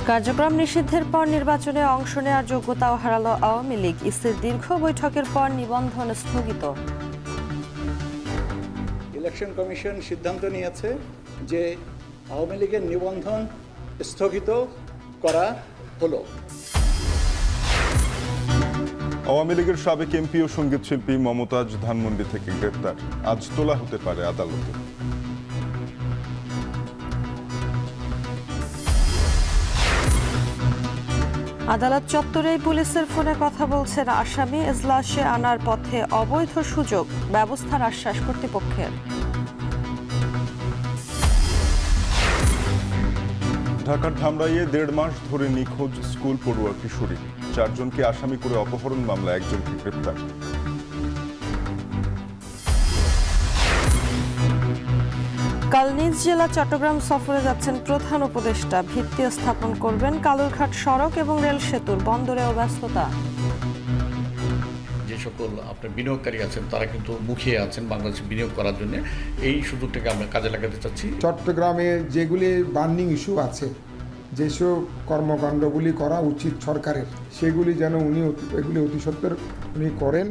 কার্যক্রম নিষিদ্ধের পর নির্বাচনে অংশ নেওয়ার যোগ্যতাও হারালো আওয়ামী লীগ। ইসির দীর্ঘ বৈঠকের পর নিবন্ধন স্থগিত। ইলেকশন কমিশন সিদ্ধান্ত নিয়েছে যে আওয়ামী লীগের নিবন্ধন স্থগিত করা হলো। আওয়ামী লীগের সাবেক এমপি ও সঙ্গীত শিল্পী মমতাজ ধানমন্ডি থেকে গ্রেপ্তার, আজ তোলা হতে পারে আদালতে। আদালত চত্বরেই পুলিশের ফোনে কথা বলছেন আসামি। এজলাসে আনার পথে অবৈধ সুযোগ, ব্যবস্থার আশ্বাস কর্তৃপক্ষের। ঢাকার ধামরাইয়ে 1.5 মাস ধরে নিখোঁজ স্কুল পড়ুয়া কিশোরী, 4 জনকে আসামি করে অপহরণ মামলা 1 জনকে গ্রেপ্তার। কাল নিজ জেলা চট্টগ্রাম সফরে যাচ্ছেন প্রধান উপদেষ্টা। ভিত্তি স্থাপন করবেন কালুরঘাট সড়ক এবং রেল সেতুর। বন্দরেও ব্যস্ততা। যে সকল আপনার বিনিয়োগকারী আছেন তারা কিন্তু মুখিয়ে আছেন বাংলাদেশে বিনিয়োগ করার জন্য। এই সুযোগটাকে আমরা কাজে লাগাতে চাচ্ছি। চট্টগ্রামে যেগুলি বার্নিং ইস্যু আছে, যেসব কর্মকাণ্ডগুলি করা উচিত সরকারের, সেগুলি যেন এগুলি অতি সত্বর উনি করেন।